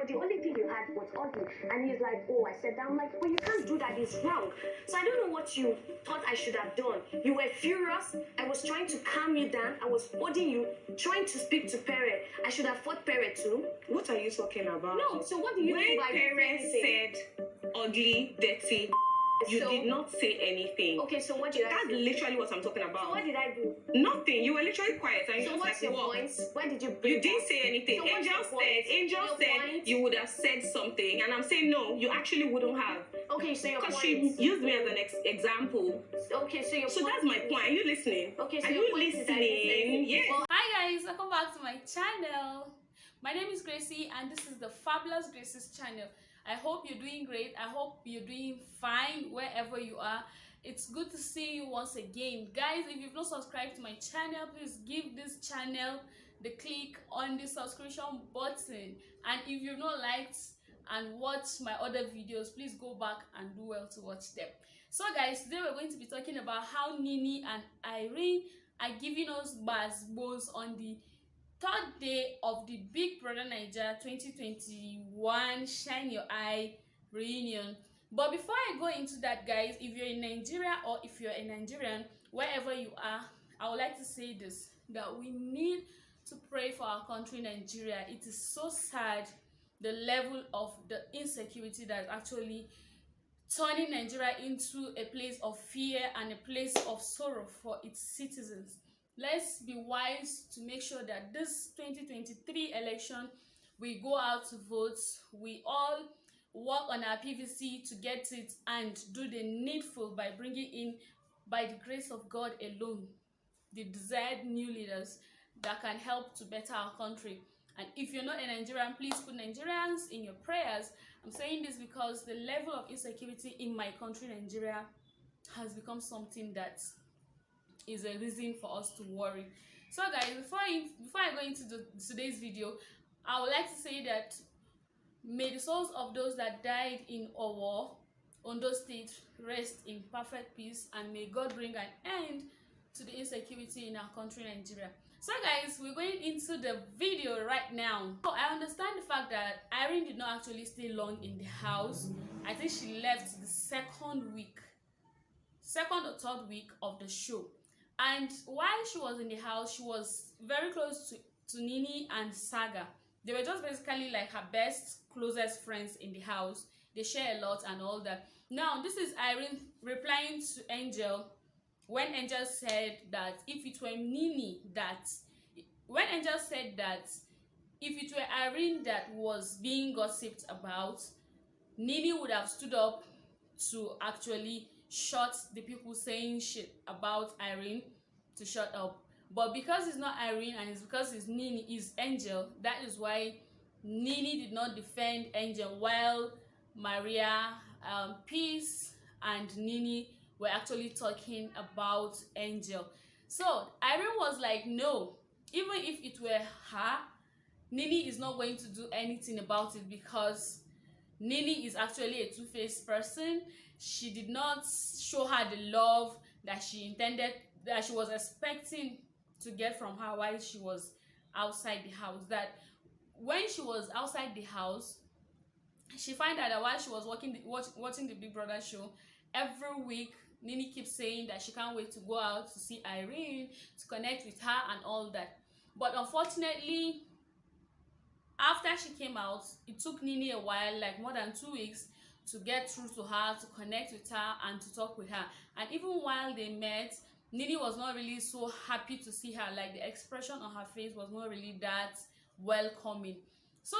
but the only thing you had was ugly. And he's like, oh, I said that. I'm like, well, you can't do that. It's wrong. So I don't know what you thought I should have done. You were furious. I was trying to calm you down. I was holding you, trying to speak to parent. I should have fought parent too. What are you talking about? No, so what do you mean by parents said ugly, dirty? You did not say anything. Okay, so what did I That's do? literally what I'm talking about. So what did I do? Nothing. You were literally quiet. And So you what's like, your point? Why did you You didn't say anything. So Angel your said point? you would have said something. And I'm saying, no, you actually wouldn't have. Okay, so your Because point. she used me as an example. Okay, so your So point. that's my point. Are you listening? Okay, so Are your you point is that listening? Yes. Well, Hi guys, welcome back to my channel. My name is Gracie and this is the Fabulous Gracie's channel. I hope you're doing great. I hope you're doing fine wherever you are. It's good to see you once again. Guys, if you've not subscribed to my channel, please give this channel the click on the subscription button. And if you've not liked and watched my other videos, please go back and do well to watch them. So guys, today we're going to be talking about how NINI and Irene are giving us buzz on the third day of the Big Brother Naija 2021 Shine Your Eye reunion. But before I go into that, guys, if you're in Nigeria or if you're a Nigerian, wherever you are, I would like to say this, that we need to pray for our country, Nigeria. It is so sad, the level of the insecurity that is actually turning Nigeria into a place of fear and a place of sorrow for its citizens. Let's be wise to make sure that this 2023 election, we go out to vote, we all work on our PVC to get it and do the needful by bringing in, by the grace of God alone, the desired new leaders that can help to better our country. And if you're not a Nigerian, please put Nigerians in your prayers. I'm saying this because the level of insecurity in my country, Nigeria, has become something that is a reason for us to worry. So guys, before I go into today's video, I would like to say that may the souls of those that died in Owo, Ondo State, rest in perfect peace, and may God bring an end to the insecurity in our country, Nigeria. So guys, we're going into the video right now. So I understand the fact that Irene did not actually stay long in the house. I think she left the second or third week of the show. And while she was in the house, she was very close to NINI and Saga. They were just basically like her best, closest friends in the house. They share a lot and all that. Now, this is Irene replying to Angel when Angel said that if it were NINI that, when Angel said that if it were Irene that was being gossiped about, NINI would have stood up to actually shut the people saying shit about Irene to shut up. But because it's not Irene and it's because it's NINI, is Angel, that is why NINI did not defend Angel, while Maria, Peace and NINI were actually talking about Angel. So Irene was like, no, even if it were her, NINI is not going to do anything about it because NINI is actually a two-faced person. She did not show her the love that she intended, that she was expecting to get from her while she was outside the house. That when she was outside the house, she found out that while she was watching the Big Brother show, every week NINI keeps saying that she can't wait to go out to see Irene, to connect with her and all that. But unfortunately, after she came out, it took NINI a while, like more than 2 weeks, to get through to her, to connect with her and to talk with her. And even while they met, NINI was not really so happy to see her. Like the expression on her face was not really that welcoming. So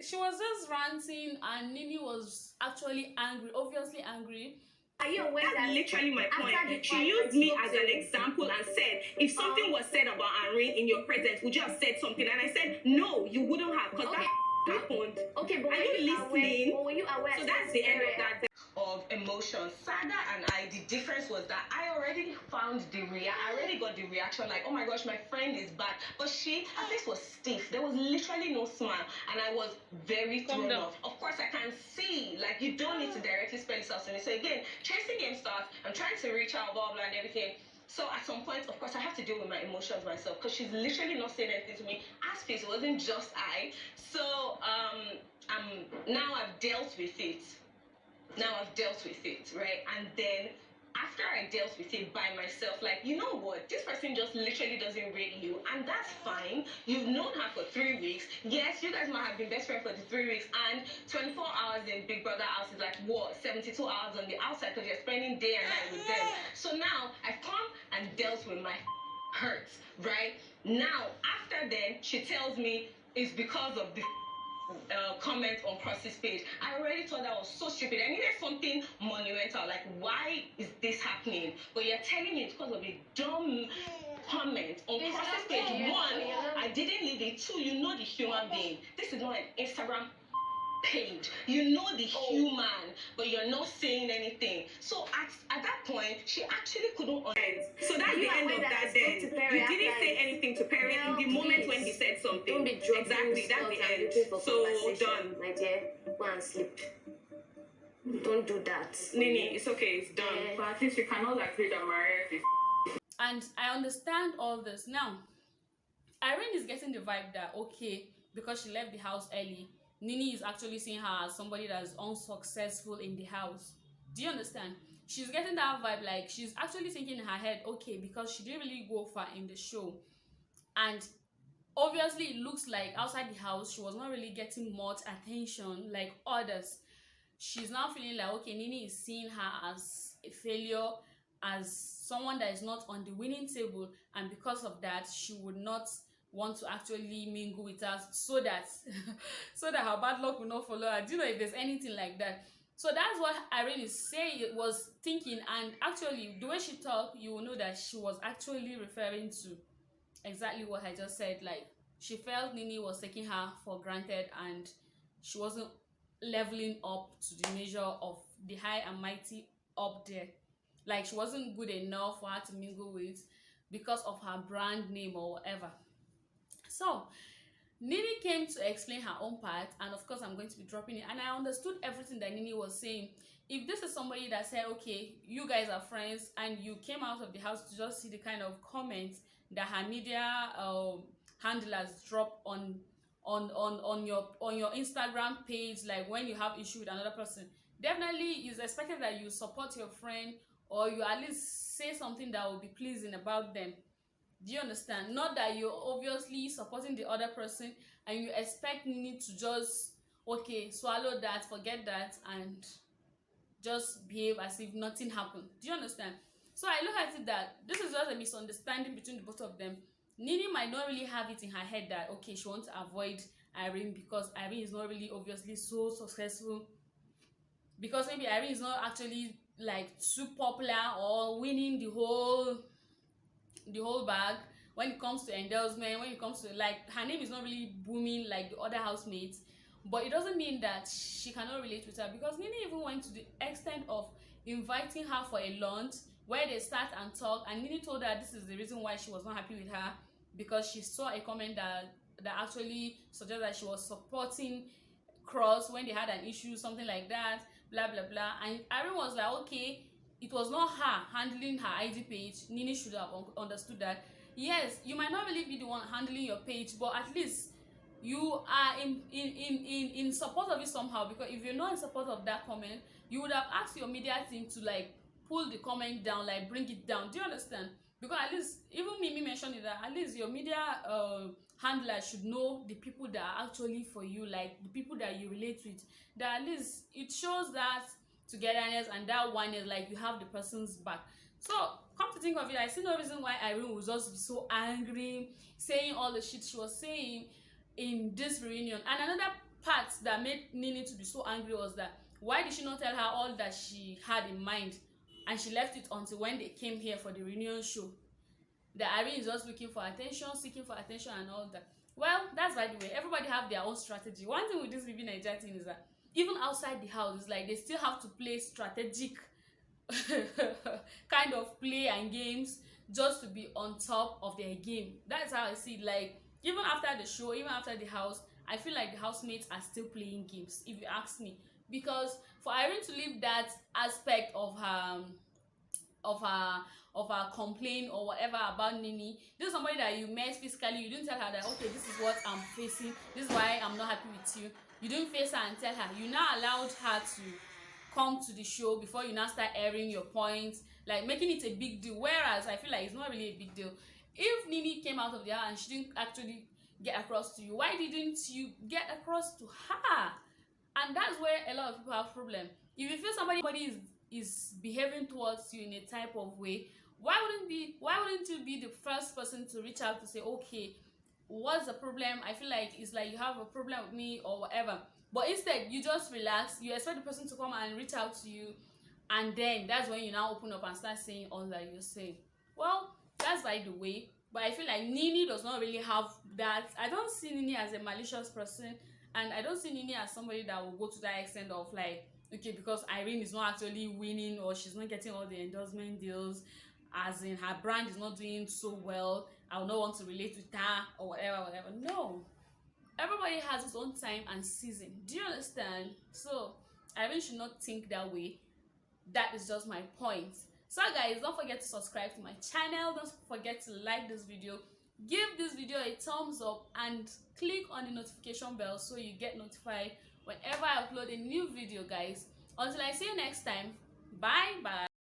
she was just ranting and NINI was actually angry, obviously angry. Are you aware That's that literally my point. She fight used that me spoke as to an you? example and said, if something was said about Irene in your presence, would you have said something? And I said, no, you wouldn't have, because Okay. that happened. Okay, but Are you listening? Were you aware? So that's the end of that of emotions. Saga and I, the difference was that I already found I already got the reaction like, oh my gosh, my friend is bad. But she, her face was stiff. There was literally no smile. And I was very thrown off. Of course, I can see, like, you don't need to directly spell this out to me. So again, chasing game starts. I'm trying to reach out, blah, blah, and everything. So at some point, of course, I have to deal with my emotions myself because she's literally not saying anything to me. As face, it wasn't just I. So now I've dealt with it. Right? And then after I dealt with it by myself, like, you know what? This person just literally doesn't rate you, and that's fine. You've known her for 3 weeks. Yes, you guys might have been best friends for the 3 weeks, and 24 hours in Big Brother house is like, what, 72 hours on the outside because you're spending day and night with them. So now I've come and dealt with my hurts, right? Now, after then, she tells me it's because of the comment on Cross's page. I already thought that was so stupid. I needed something monumental. Like, why is this happening? But you're telling me it's because of a dumb comment on Cross's page. One, I didn't leave it. Two, you know the human being. This is not an Instagram page. You know the human, but you're not saying anything. So at that point, she actually couldn't understand. So that's the end of that then. You didn't say anything to Perry in the moment when he said something. Don't be dropping Exactly, that's the and end. looking for So conversation, done. my dear. Go and sleep. Don't do that. Nini, it's okay, it's done. Yeah. But at least you cannot like say that Mariah is. And I understand all this. Now, Irene is getting the vibe that, okay, because she left the house early, Nini is actually seeing her as somebody that is unsuccessful in the house. Do you understand? She's getting that vibe, like she's actually thinking in her head, okay, because she didn't really go far in the show. And obviously it looks like outside the house, she was not really getting much attention like others. She's now feeling like, okay, Nini is seeing her as a failure, as someone that is not on the winning table, and because of that, she would not want to actually mingle with us so that so that her bad luck will not follow her. Do you know if there's anything like that? So that's what Irene is saying, was thinking, and actually the way she talked, you will know that she was actually referring to exactly what I just said. Like, she felt Nini was taking her for granted and she wasn't leveling up to the measure of the high and mighty up there. Like, she wasn't good enough for her to mingle with because of her brand name or whatever. So Nini came to explain her own part, and of course I'm going to be dropping it, and I understood everything that Nini was saying. If this is somebody that said, okay, you guys are friends, and you came out of the house to just see the kind of comments that her media handlers drop on your Instagram page, like when you have issue with another person, definitely it's expected that you support your friend, or you at least say something that will be pleasing about them. Do you understand? Not that you're obviously supporting the other person and you expect Nini to just, okay, swallow that, forget that, and just behave as if nothing happened. Do you understand? So I look at it that this is just a misunderstanding between the both of them. Nini might not really have it in her head that, okay, she wants to avoid Irene because Irene is not really obviously so successful, because maybe Irene is not actually like too popular or winning the whole bag when it comes to endorsement, when it comes to, like, her name is not really booming like the other housemates. But it doesn't mean that she cannot relate with her, because Nini even went to the extent of inviting her for a lunch where they sat and talk, and Nini told her this is the reason why she was not happy with her, because she saw a comment that actually suggested that she was supporting Cross when they had an issue, something like that, blah blah blah. And Irene was like, okay, it was not her handling her ID page. Nini should have understood that. Yes, you might not really be the one handling your page, but at least you are in support of it somehow, because if you're not in support of that comment, you would have asked your media team to like pull the comment down, like bring it down. Do you understand? Because at least, even Mimi mentioned it, that at least your media handler should know the people that are actually for you, like the people that you relate with, that at least it shows that togetherness and that oneness, like you have the person's back. So come to think of it, I see no reason why Irene would just be so angry, saying all the shit she was saying in this reunion. And another part that made Nini to be so angry was that, why did she not tell her all that she had in mind, and she left it until when they came here for the reunion show? That Irene is just looking for attention, seeking for attention and all that. Well, that's by the way, everybody have their own strategy. One thing with this Bbniaja thing is that even outside the house, it's like they still have to play strategic kind of play and games just to be on top of their game. That's how I see it. Like, even after the show, even after the house, I feel like the housemates are still playing games, if you ask me. Because for Irene to leave that aspect of her of her complaint or whatever about NINI. This is somebody that you met physically. You didn't tell her that, okay, this is what I'm facing, this is why I'm not happy with you. You didn't face her and tell her. You now allowed her to come to the show before you now start airing your points, like making it a big deal, whereas I feel like it's not really a big deal. If NINI came out of the house and she didn't actually get across to you, why didn't you get across to her? And that's where a lot of people have problem. If you feel somebody is behaving towards you in a type of way, why wouldn't you be the first person to reach out to say, okay, what's the problem? I feel like it's like you have a problem with me or whatever. But instead you just relax, you expect the person to come and reach out to you, and then that's when you now open up and start saying all that you're saying. Well, that's by the way. But I feel like NINI does not really have that. I don't see NINI as a malicious person, and I don't see NINI as somebody that will go to that extent of like, okay, because Irene is not actually winning or she's not getting all the endorsement deals, as in her brand is not doing so well, I will not want to relate with her or whatever. No, everybody has its own time and season. Do you understand? So Irene should not think that way. That is just my point. So guys, don't forget to subscribe to my channel. Don't forget to like this video, give this video a thumbs up, and click on the notification bell so you get notified whenever I upload a new video, guys. Until I see you next time, bye bye.